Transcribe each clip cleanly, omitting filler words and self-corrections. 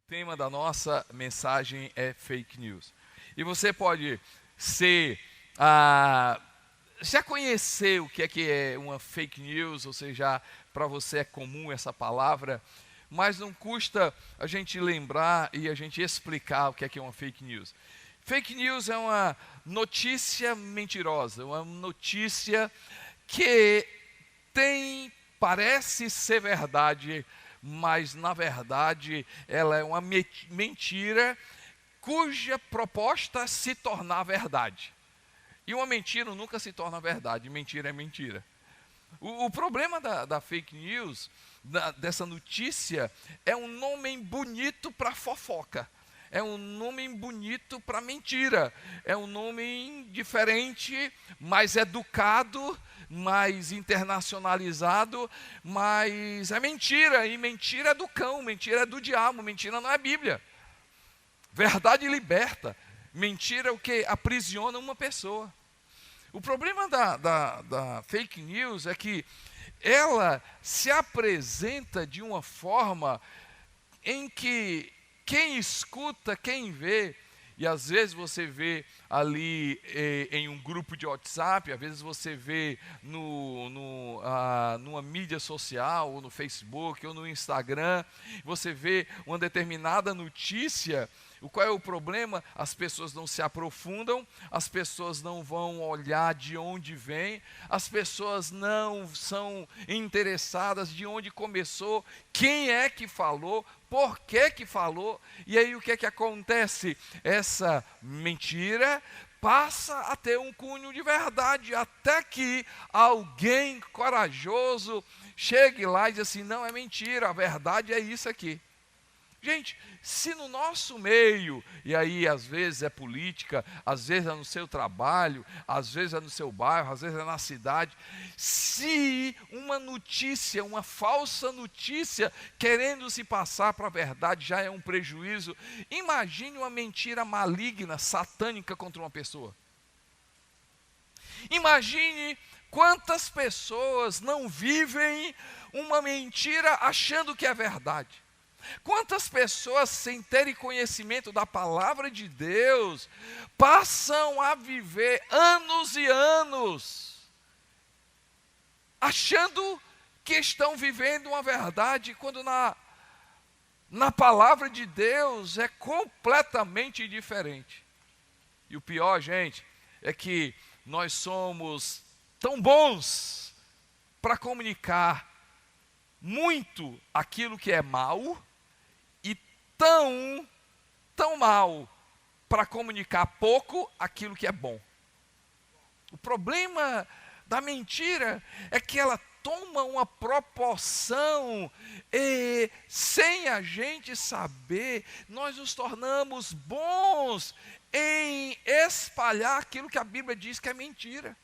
tema da nossa mensagem é fake news. E você pode ser, já conhecer o que é uma fake news, ou seja, para você é comum essa palavra, mas não custa a gente lembrar e a gente explicar o que é uma fake news. Fake news é uma notícia mentirosa, uma notícia que parece ser verdade, mas na verdade ela é uma mentira cuja proposta é se tornar verdade. E uma mentira nunca se torna verdade, mentira é mentira. O problema da fake news, dessa notícia, é um nome bonito para fofoca. É um nome bonito para mentira. É um nome diferente, mais educado, mais internacionalizado, mas é mentira. E mentira é do cão, mentira é do diabo, mentira não é Bíblia. Verdade liberta. Mentira é o que aprisiona uma pessoa. O problema da fake news é que ela se apresenta de uma forma em que quem escuta, quem vê, e às vezes você vê ali em um grupo de WhatsApp, às vezes você vê numa mídia social, ou no Facebook, ou no Instagram, você vê uma determinada notícia. Qual é o problema? As pessoas não se aprofundam, as pessoas não vão olhar de onde vem, as pessoas não são interessadas de onde começou, quem é que falou, por que falou, e aí o que é que acontece? Essa mentira passa a ter um cunho de verdade, até que alguém corajoso chegue lá e diz assim, não é mentira, a verdade é isso aqui. Gente, se no nosso meio, e aí às vezes é política, às vezes é no seu trabalho, às vezes é no seu bairro, às vezes é na cidade, se uma notícia, uma falsa notícia, querendo se passar para a verdade, já é um prejuízo, imagine uma mentira maligna, satânica contra uma pessoa. Imagine quantas pessoas não vivem uma mentira achando que é verdade. Quantas pessoas, sem terem conhecimento da palavra de Deus, passam a viver anos e anos, achando que estão vivendo uma verdade, quando na palavra de Deus é completamente diferente. E o pior, gente, é que nós somos tão bons para comunicar muito aquilo que é mal, tão mal para comunicar pouco aquilo que é bom. O problema da mentira é que ela toma uma proporção e, sem a gente saber, nós nos tornamos bons em espalhar aquilo que a Bíblia diz que é mentira.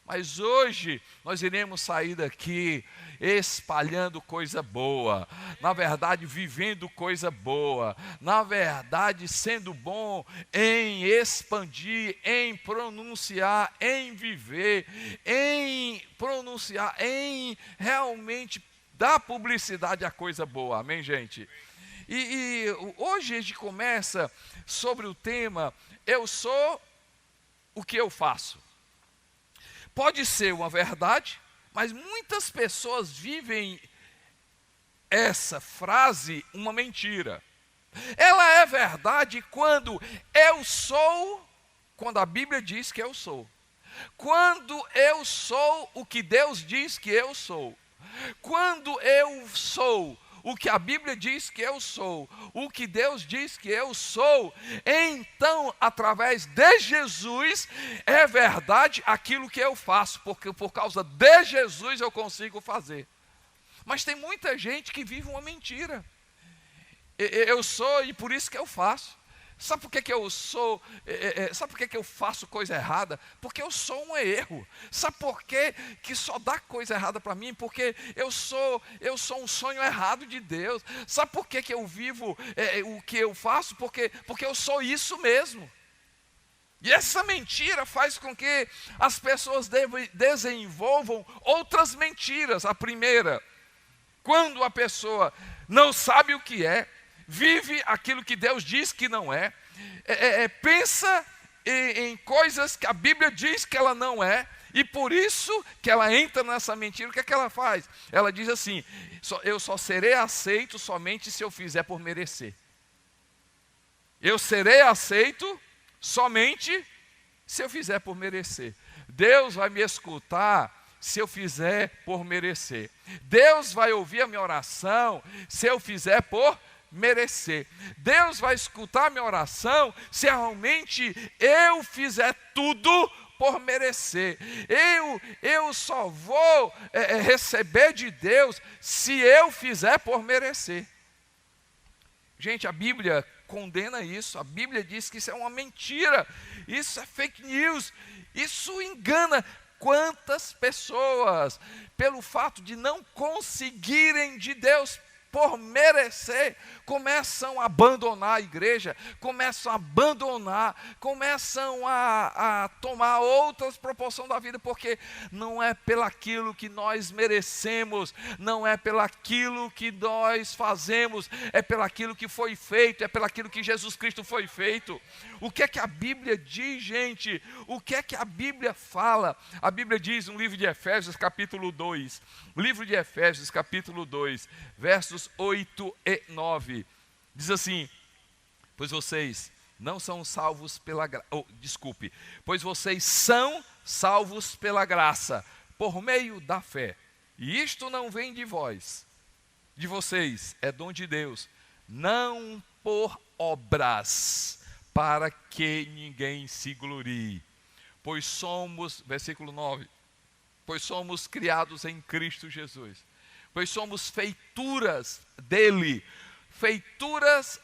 Mas hoje nós iremos sair daqui espalhando coisa boa, na verdade vivendo coisa boa, na verdade sendo bom em expandir, em pronunciar, em viver, em pronunciar, em realmente dar publicidade à coisa boa, amém, gente? E hoje a gente começa sobre o tema, eu sou o que eu faço. Pode ser uma verdade, mas muitas pessoas vivem essa frase uma mentira. Ela é verdade quando eu sou, quando a Bíblia diz que eu sou. Quando eu sou o que Deus diz que eu sou. Quando eu sou o que a Bíblia diz que eu sou, o que Deus diz que eu sou, então, através de Jesus, é verdade aquilo que eu faço, porque por causa de Jesus eu consigo fazer. Mas tem muita gente que vive uma mentira. Eu sou e por isso que eu faço. Sabe por que eu sou? Sabe por que eu faço coisa errada? Porque eu sou um erro. Sabe por que só dá coisa errada para mim? Porque eu sou um sonho errado de Deus. Sabe por que eu vivo o que eu faço? Porque eu sou isso mesmo. E essa mentira faz com que as pessoas desenvolvam outras mentiras. A primeira, quando a pessoa não sabe o que é, vive aquilo que Deus diz que não é, pensa em coisas que a Bíblia diz que ela não é, e por isso que ela entra nessa mentira. O que é que ela faz? Ela diz assim: eu só serei aceito somente se eu fizer por merecer. Eu serei aceito somente se eu fizer por merecer. Deus vai me escutar se eu fizer por merecer. Deus vai ouvir a minha oração se eu fizer por merecer. Deus vai escutar a minha oração se realmente eu fizer tudo por merecer. Eu só vou receber de Deus se eu fizer por merecer. Gente, a Bíblia condena isso. A Bíblia diz que isso é uma mentira. Isso é fake news. Isso engana. Quantas pessoas, pelo fato de não conseguirem de Deus por merecer, começam a abandonar a igreja, começam a tomar outras proporções da vida, porque não é pelaquilo que nós merecemos, não é pelaquilo que nós fazemos, é pelaquilo que foi feito, é pelaquilo que Jesus Cristo foi feito. O que é que a Bíblia diz, gente? O que é que a Bíblia fala? A Bíblia diz no livro de Efésios, capítulo 2, livro de Efésios, capítulo 2, versos 8 e 9, diz assim: pois vocês não são salvos pela graça, pois vocês são salvos pela graça, por meio da fé, e isto não vem de vós, de vocês, é dom de Deus, não por obras, para que ninguém se glorie, pois somos, versículo 9, pois somos criados em Cristo Jesus, pois somos feituras dele, feituras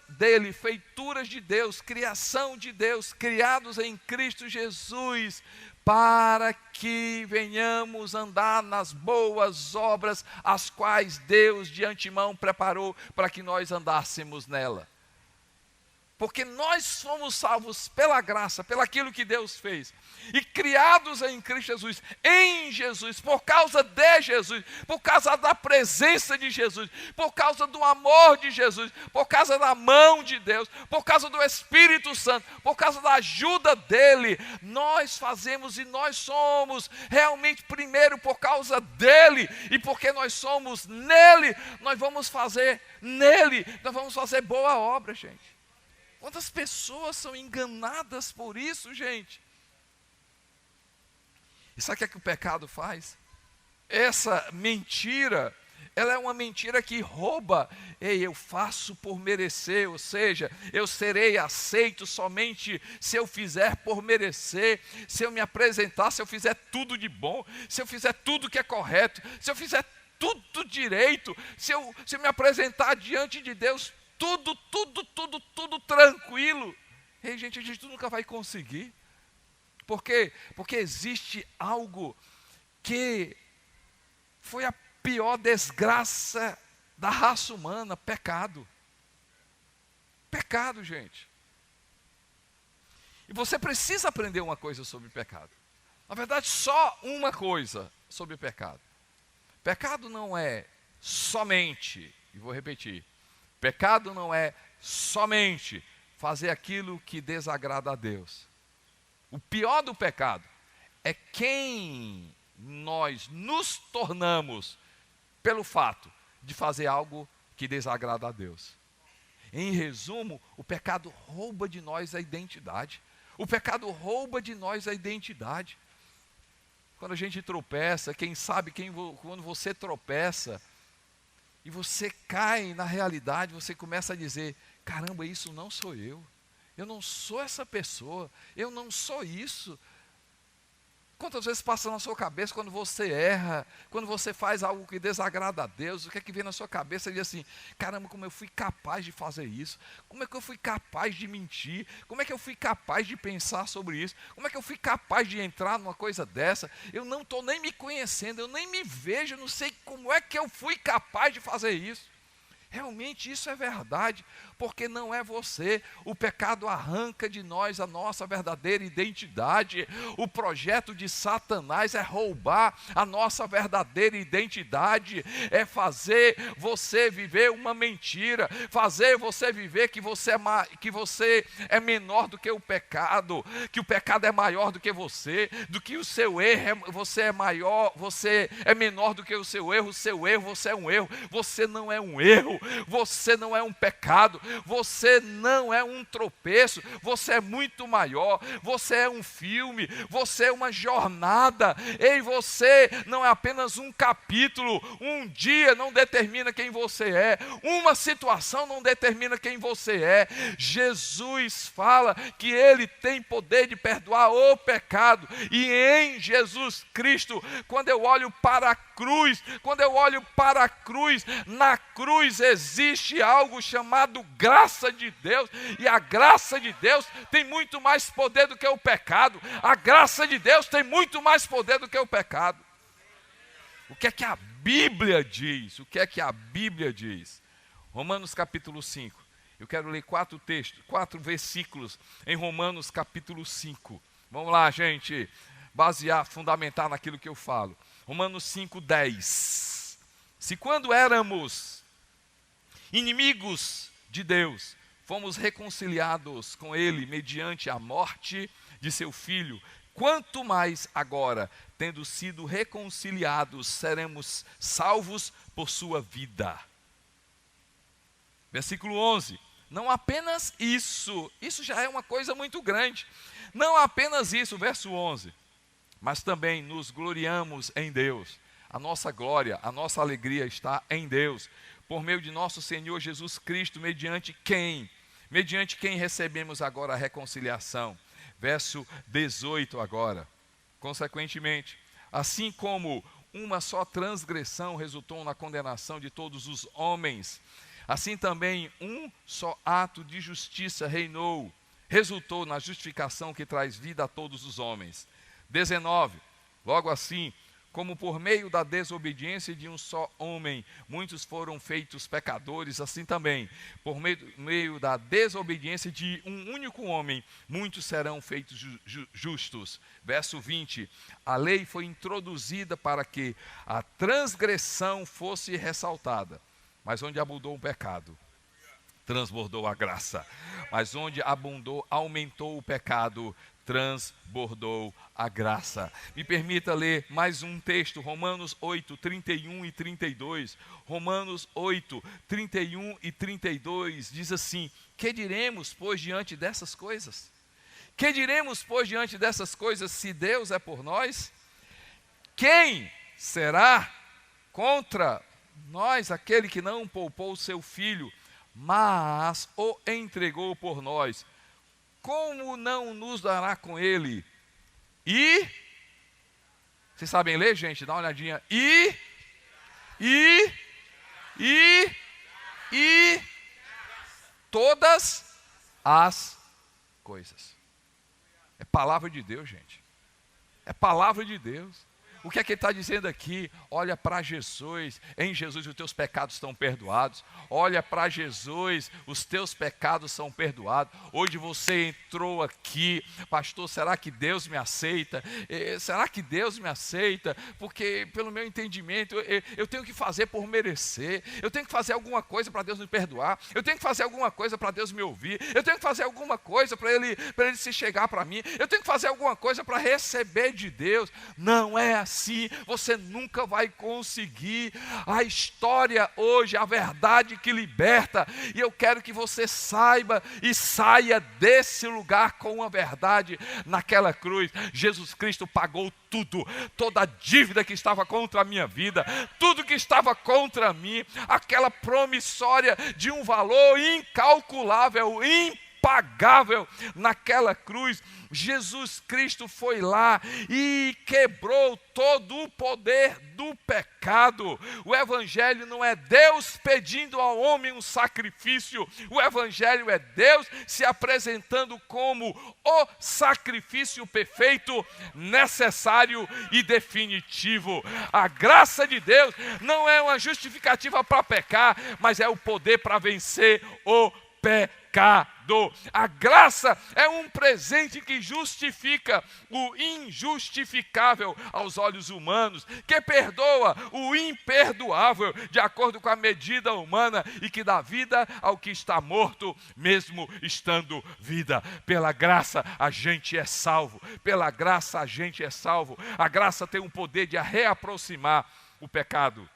de Deus, criação de Deus, criados em Cristo Jesus, para que venhamos andar nas boas obras, as quais Deus de antemão preparou para que nós andássemos nela. Porque nós fomos salvos pela graça, pelaquilo que Deus fez, e criados em Cristo Jesus, em Jesus, por causa de Jesus, por causa da presença de Jesus, por causa do amor de Jesus, por causa da mão de Deus, por causa do Espírito Santo, por causa da ajuda dEle, nós fazemos e nós somos realmente primeiro por causa dEle, e porque nós somos nele, nós vamos fazer boa obra, gente. Quantas pessoas são enganadas por isso, gente? E sabe o que o pecado faz? Essa mentira, ela é uma mentira que rouba. Eu faço por merecer, ou seja, eu serei aceito somente se eu fizer por merecer, se eu me apresentar, se eu fizer tudo de bom, se eu fizer tudo que é correto, se eu fizer tudo direito, se eu me apresentar diante de Deus, tudo tranquilo. Ei, gente, a gente nunca vai conseguir. Por quê? Porque existe algo que foi a pior desgraça da raça humana: pecado. Pecado, gente. E você precisa aprender uma coisa sobre pecado. Na verdade, só uma coisa sobre pecado. Pecado não é somente, e vou repetir, pecado não é somente fazer aquilo que desagrada a Deus. O pior do pecado é quem nós nos tornamos pelo fato de fazer algo que desagrada a Deus. Em resumo, o pecado rouba de nós a identidade. O pecado rouba de nós a identidade. Quando a gente tropeça, quando você tropeça, e você cai na realidade, você começa a dizer: caramba, isso não sou eu não sou essa pessoa, eu não sou isso. Quantas vezes passa na sua cabeça quando você erra, quando você faz algo que desagrada a Deus, o que é que vem na sua cabeça? Diz assim: caramba, como eu fui capaz de fazer isso, como é que eu fui capaz de mentir, como é que eu fui capaz de pensar sobre isso, como é que eu fui capaz de entrar numa coisa dessa, eu não estou nem me conhecendo, eu nem me vejo, eu não sei como é que eu fui capaz de fazer isso. Realmente isso é verdade, porque não é você. O pecado arranca de nós a nossa verdadeira identidade. O projeto de Satanás é roubar a nossa verdadeira identidade, é fazer você viver uma mentira, fazer você viver que você é menor do que o pecado é maior do que você, do que o seu erro, você é maior, você é menor do que o seu erro, você é um erro, você não é um erro, você não é um pecado, você não é um tropeço, você é muito maior, você é um filme, você é uma jornada, ei, você não é apenas um capítulo, um dia não determina quem você é, uma situação não determina quem você é. Jesus fala que Ele tem poder de perdoar o pecado, e em Jesus Cristo, quando eu olho para a cruz, na cruz existe algo chamado graça de Deus, e a graça de Deus tem muito mais poder do que o pecado, a graça de Deus tem muito mais poder do que o pecado. O que é que a Bíblia diz? O que é que a Bíblia diz? Romanos capítulo 5. Eu quero ler 4 versículos em Romanos capítulo 5. Vamos lá, gente, fundamentar naquilo que eu falo. Romanos 5:10. Se quando éramos inimigos de Deus, fomos reconciliados com Ele mediante a morte de seu Filho, quanto mais agora, tendo sido reconciliados, seremos salvos por sua vida. Versículo 11. Não apenas isso já é uma coisa muito grande. Não apenas isso, verso 11. Mas também nos gloriamos em Deus. A nossa glória, a nossa alegria está em Deus, por meio de nosso Senhor Jesus Cristo, mediante quem recebemos agora a reconciliação. Verso 18 agora. Consequentemente, assim como uma só transgressão resultou na condenação de todos os homens, assim também um só ato de justiça resultou na justificação que traz vida a todos os homens. 19. Logo assim, como por meio da desobediência de um só homem, muitos foram feitos pecadores, assim também, por meio da desobediência de um único homem, muitos serão feitos justos. Verso 20. A lei foi introduzida para que a transgressão fosse ressaltada. Mas onde abundou o pecado, transbordou a graça. Mas onde aumentou o pecado, transbordou a graça. Me permita ler mais um texto, Romanos 8, 31 e 32. Romanos 8, 31 e 32 diz assim: que diremos, pois, diante dessas coisas? Que diremos, pois, diante dessas coisas, se Deus é por nós? Quem será contra nós? Aquele que não poupou o seu filho, mas o entregou por nós, como não nos dará com ele? E, vocês sabem ler, gente? Dá uma olhadinha. E todas as coisas. É palavra de Deus, gente. É palavra de Deus. O que é que ele está dizendo aqui? Olha para Jesus, em Jesus os teus pecados estão perdoados. Olha para Jesus, os teus pecados são perdoados. Hoje você entrou aqui, pastor, será que Deus me aceita? Será que Deus me aceita? Porque pelo meu entendimento, eu tenho que fazer por merecer. Eu tenho que fazer alguma coisa para Deus me perdoar. Eu tenho que fazer alguma coisa para Deus me ouvir. Eu tenho que fazer alguma coisa para Ele se chegar para mim. Eu tenho que fazer alguma coisa para receber de Deus. Não é assim. Você nunca vai conseguir. A história hoje, a verdade que liberta, e eu quero que você saiba e saia desse lugar com a verdade. Naquela cruz, Jesus Cristo pagou tudo, toda a dívida que estava contra a minha vida, tudo que estava contra mim, aquela promissória de um valor incalculável, impagável. Naquela cruz, Jesus Cristo foi lá e quebrou todo o poder do pecado. O Evangelho não é Deus pedindo ao homem um sacrifício. O Evangelho é Deus se apresentando como o sacrifício perfeito, necessário e definitivo. A graça de Deus não é uma justificativa para pecar, mas é o poder para vencer o pecado. A graça é um presente que justifica o injustificável aos olhos humanos, que perdoa o imperdoável de acordo com a medida humana e que dá vida ao que está morto, mesmo estando vida. Pela graça a gente é salvo. Pela graça a gente é salvo. A graça tem o poder de reaproximar o pecado,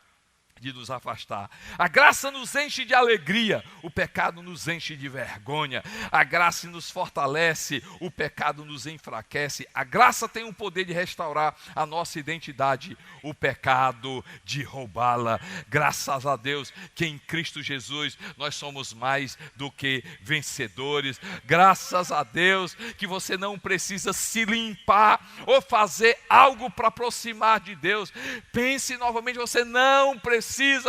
de nos afastar. A graça nos enche de alegria, o pecado nos enche de vergonha. A graça nos fortalece, o pecado nos enfraquece. A graça tem o poder de restaurar a nossa identidade, o pecado de roubá-la. Graças a Deus que em Cristo Jesus nós somos mais do que vencedores. Graças a Deus que você não precisa se limpar ou fazer algo para aproximar de Deus. Pense novamente, você não precisa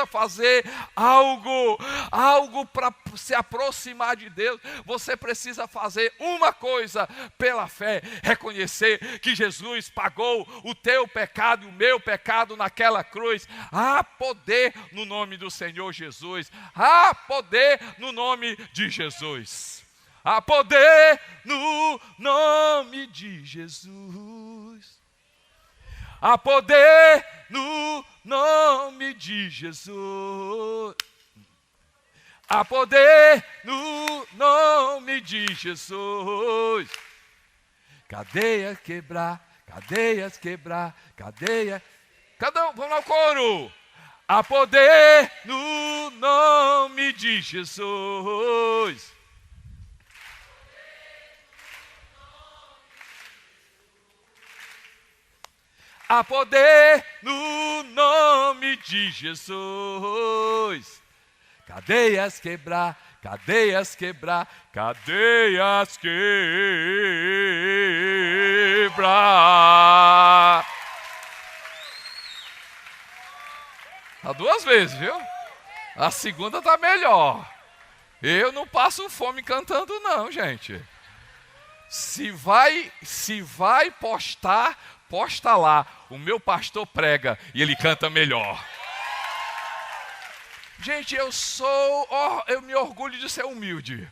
fazer algo para se aproximar de Deus. Você precisa fazer uma coisa pela fé: reconhecer que Jesus pagou o teu pecado e o meu pecado naquela cruz. Há poder no nome do Senhor Jesus. Há poder no nome de Jesus. Há poder no nome de Jesus. Há poder no nome de Jesus. Há poder no nome de Jesus. Cadeias quebrar, cadeias quebrar, cadeia. Cada um, vamos ao coro. Há poder no nome de Jesus. Há poder no nome de Jesus. Cadeias quebrar, cadeias quebrar, cadeias quebrar. Tá 2 vezes, viu? A segunda tá melhor. Eu não passo fome cantando não, gente. Se vai postar, posta lá, o meu pastor prega e ele canta melhor. Gente, eu me orgulho de ser humilde.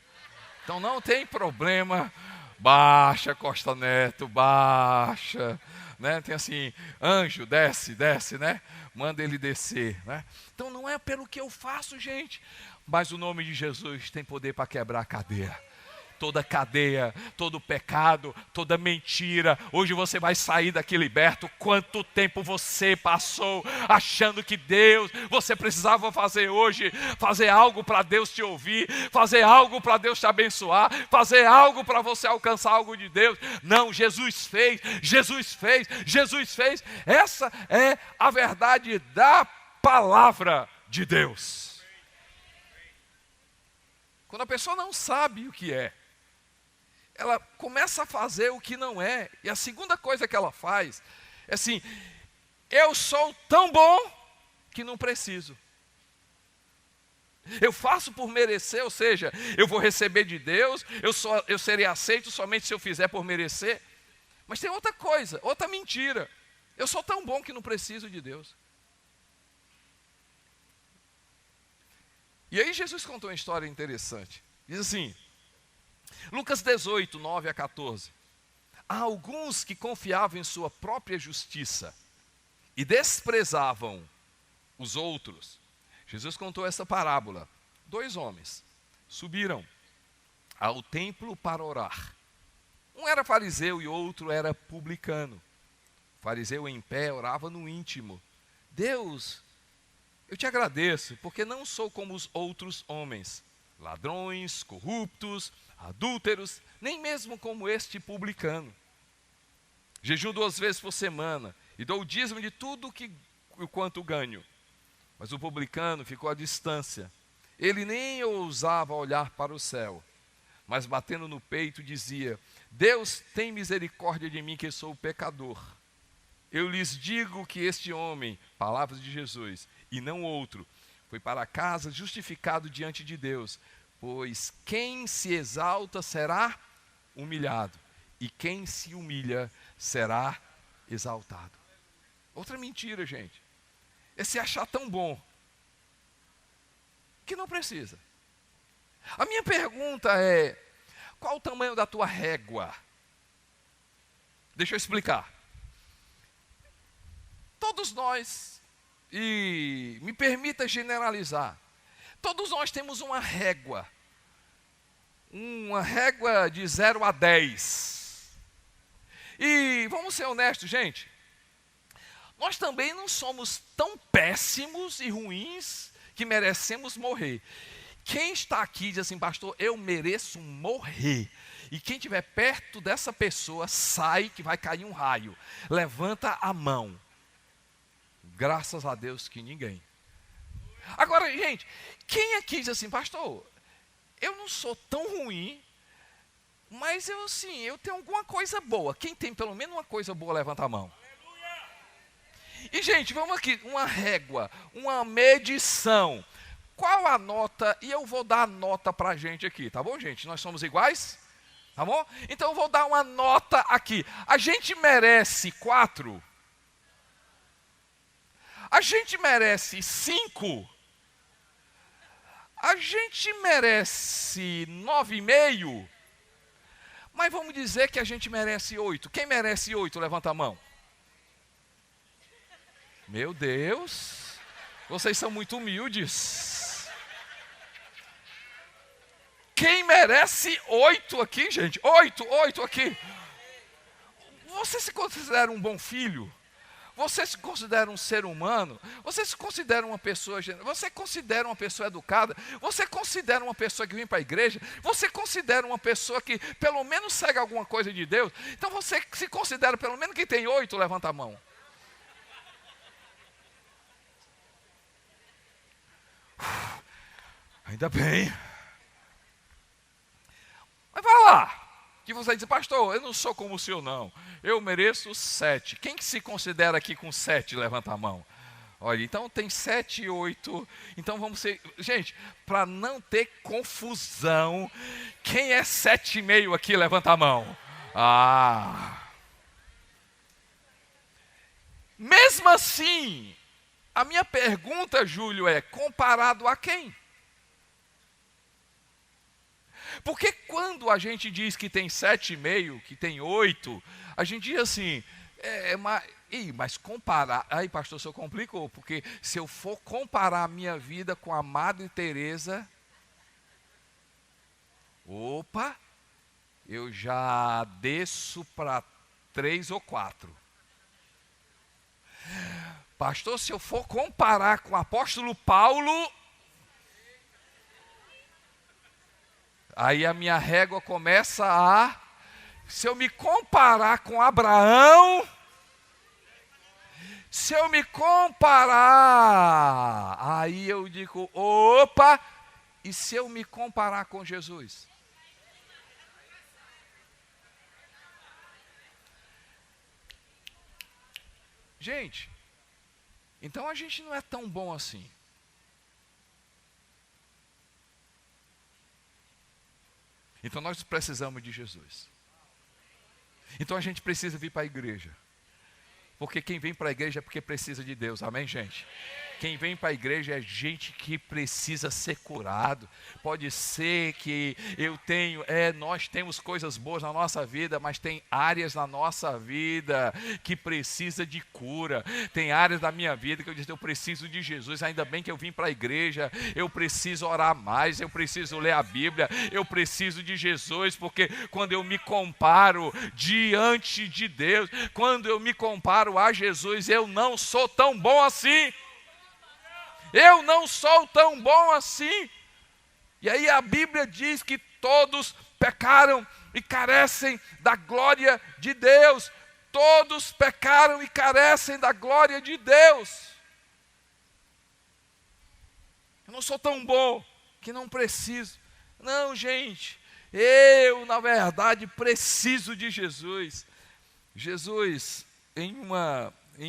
Então não tem problema. Baixa, Costa Neto, baixa. Né? Tem assim, anjo, desce, né? Manda ele descer, né? Então não é pelo que eu faço, gente, mas o nome de Jesus tem poder para quebrar a cadeia. Toda cadeia, todo pecado, toda mentira. Hoje você vai sair daqui liberto. Quanto tempo você passou achando que você precisava fazer hoje, fazer algo para Deus te ouvir, fazer algo para Deus te abençoar, fazer algo para você alcançar algo de Deus. Não, Jesus fez. Essa é a verdade da palavra de Deus. Quando a pessoa não sabe o que é, ela começa a fazer o que não é. E a segunda coisa que ela faz é assim: eu sou tão bom que não preciso. Eu faço por merecer, ou seja, eu vou receber de Deus, eu serei aceito somente se eu fizer por merecer. Mas tem outra coisa, outra mentira: eu sou tão bom que não preciso de Deus. E aí Jesus contou uma história interessante. Diz assim, Lucas 18, 9 a 14. Há alguns que confiavam em sua própria justiça e desprezavam os outros. Jesus contou essa parábola. 2 homens subiram ao templo para orar. Um era fariseu e outro era publicano. O fariseu em pé orava no íntimo: Deus, eu te agradeço, porque não sou como os outros homens, ladrões, corruptos, adúlteros, nem mesmo como este publicano. Jejuo 2 vezes por semana e dou o dízimo de tudo o quanto ganho. Mas o publicano ficou à distância. Ele nem ousava olhar para o céu, mas batendo no peito dizia: Deus, tem misericórdia de mim, que sou pecador. Eu lhes digo que este homem, palavras de Jesus, e não outro, foi para casa justificado diante de Deus. Pois quem se exalta será humilhado, e quem se humilha será exaltado. Outra mentira, gente, é se achar tão bom que não precisa. A minha pergunta é: qual o tamanho da tua régua? Deixa eu explicar. Todos nós, e me permita generalizar, todos nós temos uma régua de 0 a 10. E vamos ser honestos, gente, nós também não somos tão péssimos e ruins que merecemos morrer. Quem está aqui diz assim: pastor, eu mereço morrer. E quem estiver perto dessa pessoa, sai que vai cair um raio. Levanta a mão. Graças a Deus que ninguém. Agora, gente, quem aqui diz assim: pastor, eu não sou tão ruim, mas eu tenho alguma coisa boa. Quem tem pelo menos uma coisa boa, levanta a mão. E, gente, vamos aqui, uma régua, uma medição. Qual a nota? E eu vou dar a nota para a gente aqui, tá bom, gente? Nós somos iguais? Tá bom? Então eu vou dar uma nota aqui. A gente merece 4? A gente merece 5? A gente merece 9,5? Mas vamos dizer que a gente merece 8. Quem merece 8? Levanta a mão. Meu Deus, vocês são muito humildes. Quem merece 8 aqui, gente? 8 aqui. Você se considera um bom filho? Você se considera um ser humano? Você se considera uma pessoa generosa? Você considera uma pessoa educada? Você considera uma pessoa que vem para a igreja? Você considera uma pessoa que pelo menos segue alguma coisa de Deus? Então você se considera pelo menos que tem 8? Levanta a mão. Ainda bem. Mas vai lá. Que você diz: pastor, eu não sou como o senhor não. Eu mereço 7. Quem que se considera aqui com 7? Levanta a mão. Olha, então tem 7 e 8. Então vamos ser... Gente, para não ter confusão, quem é 7,5 aqui? Levanta a mão. Mesmo assim, a minha pergunta, Júlio, é: comparado a quem? Porque quando a gente diz que tem 7,5, que tem 8, a gente diz assim, mas comparar... Aí, pastor, o senhor complicou, porque se eu for comparar a minha vida com a Madre Teresa, eu já desço para 3 ou 4. Pastor, se eu for comparar com o apóstolo Paulo, aí a minha régua começa a... Se eu me comparar com Abraão, se eu me comparar, aí eu digo, e se eu me comparar com Jesus? Gente, então a gente não é tão bom assim. Então nós precisamos de Jesus. Então a gente precisa vir para a igreja. Porque quem vem para a igreja é porque precisa de Deus, amém, gente? Quem vem para a igreja é gente que precisa ser curado. Pode ser que nós temos coisas boas na nossa vida, mas tem áreas na nossa vida que precisa de cura. Tem áreas da minha vida que eu disse: eu preciso de Jesus, ainda bem que eu vim para a igreja, eu preciso orar mais, eu preciso ler a Bíblia, eu preciso de Jesus, porque quando eu me comparo diante de Deus, quando eu me comparo a Jesus, eu não sou tão bom assim. Eu não sou tão bom assim. E aí a Bíblia diz que todos pecaram e carecem da glória de Deus. Todos pecaram e carecem da glória de Deus. Eu não sou tão bom que não preciso. Não, gente. Eu, na verdade, preciso de Jesus. Jesus, em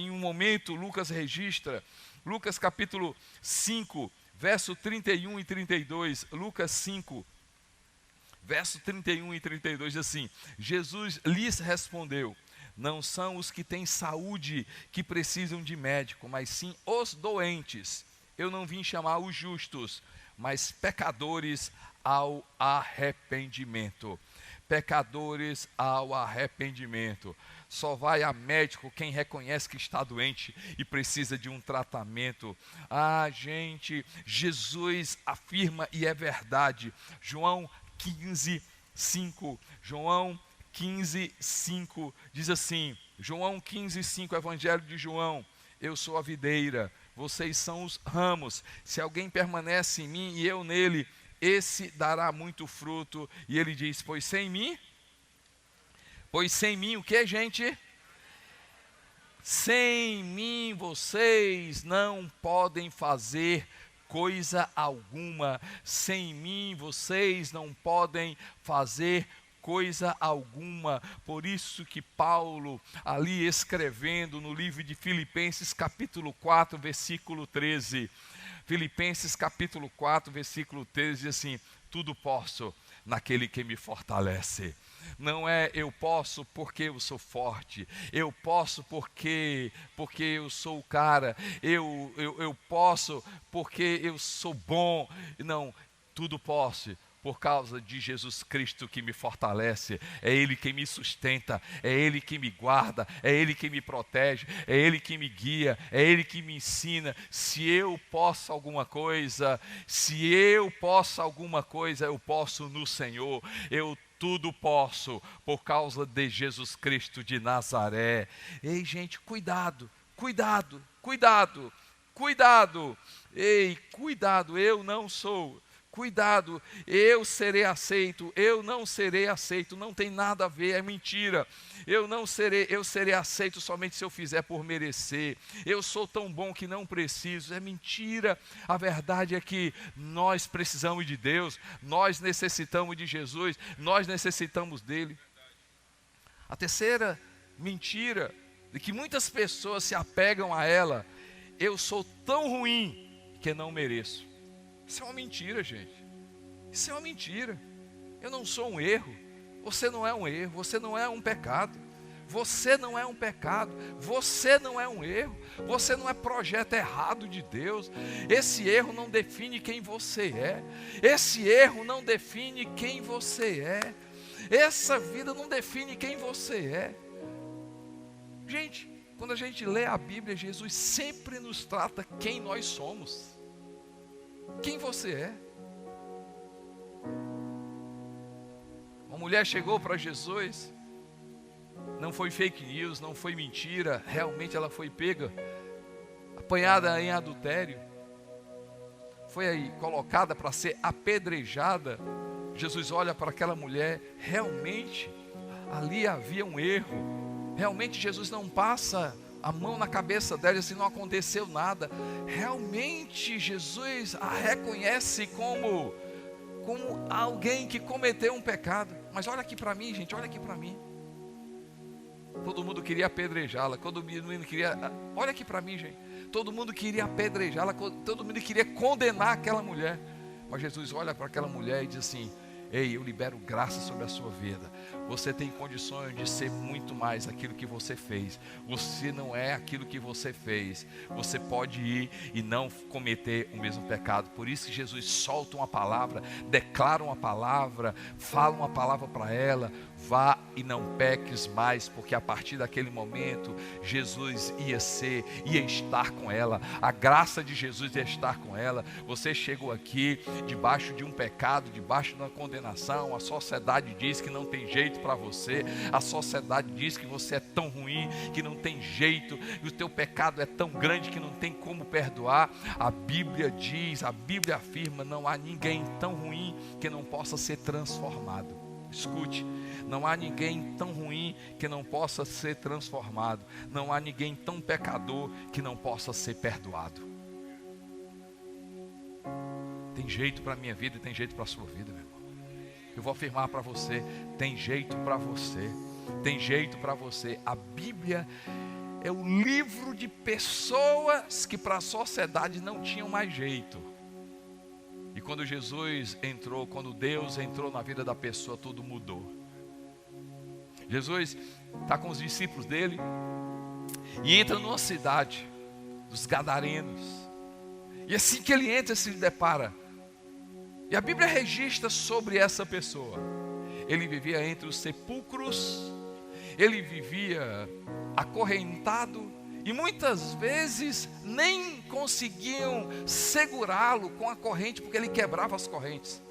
um momento, Lucas registra... Lucas capítulo 5, verso 31 e 32. Lucas 5, verso 31 e 32 diz assim: Jesus lhes respondeu: não são os que têm saúde que precisam de médico, mas sim os doentes. Eu não vim chamar os justos, mas pecadores ao arrependimento. Pecadores ao arrependimento. Só vai a médico quem reconhece que está doente e precisa de um tratamento. Gente, Jesus afirma e é verdade. João 15:5. João 15:5 diz assim, João 15:5, Evangelho de João: eu sou a videira, vocês são os ramos. Se alguém permanece em mim e eu nele, esse dará muito fruto. E ele diz, pois sem mim o que, gente? Sem mim vocês não podem fazer coisa alguma. Sem mim vocês não podem fazer coisa alguma. Por isso que Paulo, ali escrevendo no livro de Filipenses capítulo 4, versículo 13, Filipenses capítulo 4, versículo 13, diz assim, tudo posso naquele que me fortalece. Não é eu posso porque eu sou forte, eu posso porque eu sou o cara, eu posso porque eu sou bom. Não, tudo posso por causa de Jesus Cristo que me fortalece. É Ele que me sustenta, é Ele que me guarda, é Ele que me protege, é Ele que me guia, é Ele que me ensina. Se eu posso alguma coisa, eu posso no Senhor. Eu tudo posso por causa de Jesus Cristo de Nazaré. Ei, gente, cuidado. Ei, cuidado, eu não sou. Cuidado, eu serei aceito, eu não serei aceito, não tem nada a ver, é mentira. Eu serei aceito somente se eu fizer por merecer. Eu sou tão bom que não preciso, é mentira. A verdade é que nós precisamos de Deus, nós necessitamos de Jesus, nós necessitamos dele. A terceira mentira, de que muitas pessoas se apegam a ela: eu sou tão ruim que não mereço. Isso é uma mentira, gente. Isso é uma mentira. Eu não sou um erro. Você não é um erro. Você não é um pecado. Você não é um pecado. Você não é um erro. Você não é projeto errado de Deus. Esse erro não define quem você é. Esse erro não define quem você é. Essa vida não define quem você é. Gente, quando a gente lê a Bíblia, Jesus sempre nos trata quem nós somos. Quem você é? Uma mulher chegou para Jesus, não foi fake news, não foi mentira, realmente ela foi pega, apanhada em adultério, foi aí colocada para ser apedrejada. Jesus olha para aquela mulher, realmente ali havia um erro, realmente Jesus não passa a mão na cabeça dela e assim, não aconteceu nada. Realmente Jesus a reconhece como alguém que cometeu um pecado. Mas olha aqui para mim, gente, olha aqui para mim. Todo mundo queria apedrejá-la, todo mundo queria, olha aqui para mim, gente. Todo mundo queria apedrejá-la, todo mundo queria condenar aquela mulher. Mas Jesus olha para aquela mulher e diz assim: ei, eu libero graça sobre a sua vida. Você tem condições de ser muito mais aquilo que você fez. Você não é aquilo que você fez. Você pode ir e não cometer o mesmo pecado. Por isso que Jesus solta uma palavra, declara uma palavra, fala uma palavra para ela: vá e não peques mais, porque a partir daquele momento Jesus ia estar com ela, a graça de Jesus ia estar com ela. Você chegou aqui debaixo de um pecado, debaixo de uma condenação, a sociedade diz que não tem jeito para você, a sociedade diz que você é tão ruim, que não tem jeito, e o teu pecado é tão grande que não tem como perdoar. A Bíblia diz, a Bíblia afirma: não há ninguém tão ruim que não possa ser transformado. Escute, não há ninguém tão ruim que não possa ser transformado. Não há ninguém tão pecador que não possa ser perdoado. Tem jeito para a minha vida e tem jeito para a sua vida, meu irmão. Eu vou afirmar para você: tem jeito para você. Tem jeito para você. A Bíblia é o livro de pessoas que para a sociedade não tinham mais jeito. E quando Jesus entrou, quando Deus entrou na vida da pessoa, tudo mudou. Jesus está com os discípulos dele e entra numa cidade dos Gadarenos. E assim que ele entra, se depara E a Bíblia registra sobre essa pessoa. Ele vivia entre os sepulcros, ele vivia acorrentado, e muitas vezes nem conseguiam segurá-lo com a corrente, porque ele quebrava as correntes.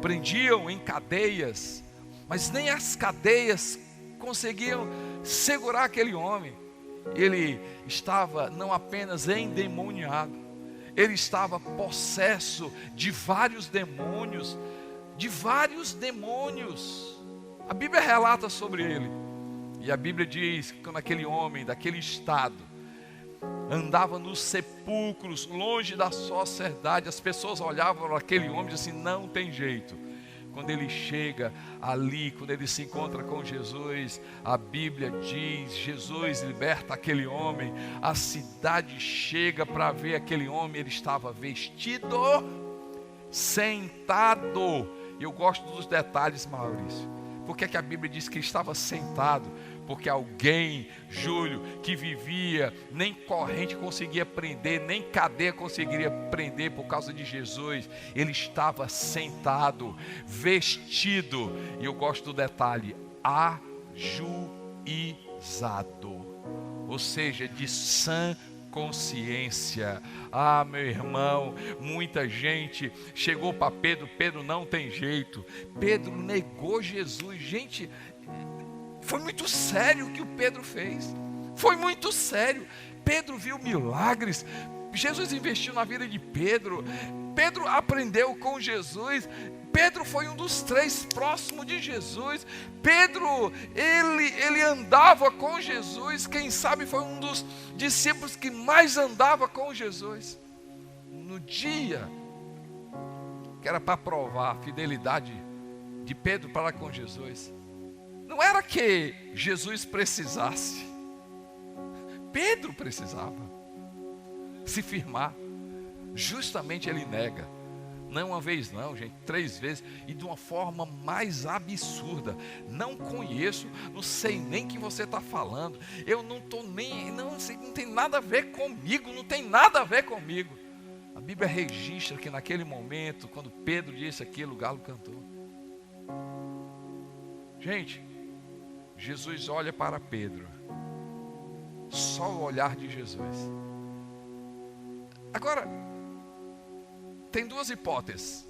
Prendiam em cadeias, mas nem as cadeias conseguiam segurar aquele homem. Ele estava não apenas endemoniado, ele estava possesso de vários demônios, A Bíblia relata sobre ele. E a Bíblia diz que quando aquele homem, daquele estado, andava nos sepulcros, longe da sociedade, as pessoas olhavam para aquele homem e diziam assim, não tem jeito. Quando ele chega ali, quando ele se encontra com Jesus, a Bíblia diz, Jesus liberta aquele homem, a cidade chega para ver aquele homem, ele estava vestido, sentado. Eu gosto dos detalhes, Maurício. Por que a Bíblia diz que ele estava sentado? Porque alguém, Júlio, que vivia, nem corrente conseguia prender, nem cadeia conseguiria prender por causa de Jesus. Ele estava sentado, vestido, e eu gosto do detalhe, ajuizado, ou seja, de sã consciência. Ah, meu irmão, muita gente chegou para Pedro, Pedro não tem jeito, Pedro negou Jesus. Gente, foi muito sério o que o Pedro fez, foi muito sério. Pedro viu milagres, Jesus investiu na vida de Pedro, Pedro aprendeu com Jesus, Pedro foi um dos 3 próximos de Jesus, Pedro, ele andava com Jesus, quem sabe foi um dos discípulos que mais andava com Jesus. No dia que era para provar a fidelidade de Pedro para com Jesus, não era que Jesus precisasse, Pedro precisava se firmar. Justamente ele nega, não uma vez não, gente, 3 vezes, e de uma forma mais absurda. Não conheço, não sei nem o que você está falando, eu não estou nem, não tem nada a ver comigo, não tem nada a ver comigo. A Bíblia registra que naquele momento, quando Pedro disse aquilo, o galo cantou. Gente, Jesus olha para Pedro, só o olhar de Jesus. Agora, tem 2 hipóteses.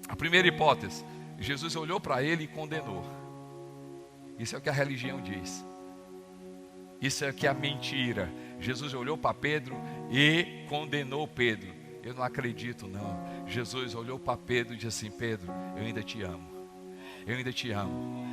A primeira hipótese, Jesus olhou para ele e condenou. Isso é o que a religião diz. Isso é o que é a mentira. Jesus olhou para Pedro e condenou Pedro. Eu não acredito não. Jesus olhou para Pedro e disse assim, Pedro, eu ainda te amo. Eu ainda te amo.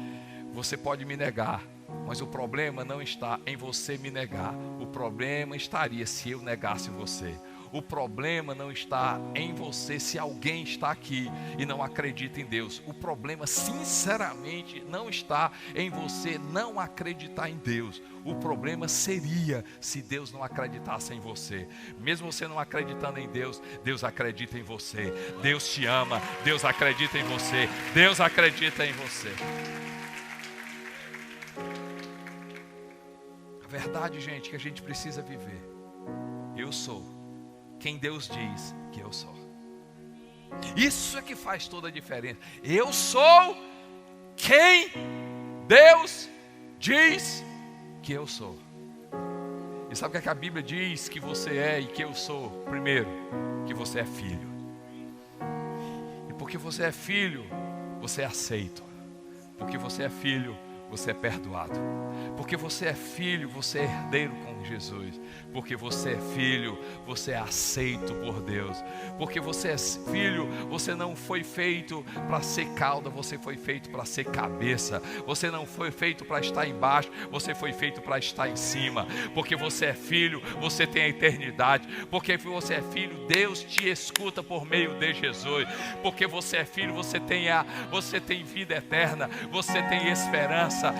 Você pode me negar, mas o problema não está em você me negar. O problema estaria se eu negasse você. O problema não está em você se alguém está aqui e não acredita em Deus. O problema, sinceramente, não está em você não acreditar em Deus. O problema seria se Deus não acreditasse em você. Mesmo você não acreditando em Deus, Deus acredita em você. Deus te ama, Deus acredita em você. Deus acredita em você. A verdade, gente, que a gente precisa viver. Eu sou quem Deus diz que eu sou. Isso é que faz toda a diferença. Eu sou quem Deus diz que eu sou. E sabe o que a Bíblia diz que você é e que eu sou? Primeiro, que você é filho. E porque você é filho, você é aceito. Porque você é filho, você é perdoado. Porque você é filho, você é herdeiro com Jesus. Porque você é filho, você é aceito por Deus. Porque você é filho, você não foi feito para ser cauda, você foi feito para ser cabeça. Você não foi feito para estar embaixo, você foi feito para estar em cima. Porque você é filho, você tem a eternidade. Porque você é filho, Deus te escuta por meio de Jesus. Porque você é filho, você tem vida eterna, você tem esperança.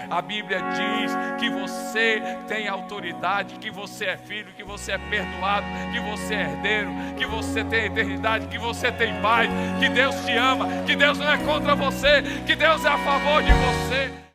A Bíblia diz que você tem autoridade, que você é filho, que você é perdoado, que você é herdeiro, que você tem eternidade, que você tem paz, que Deus te ama, que Deus não é contra você, que Deus é a favor de você.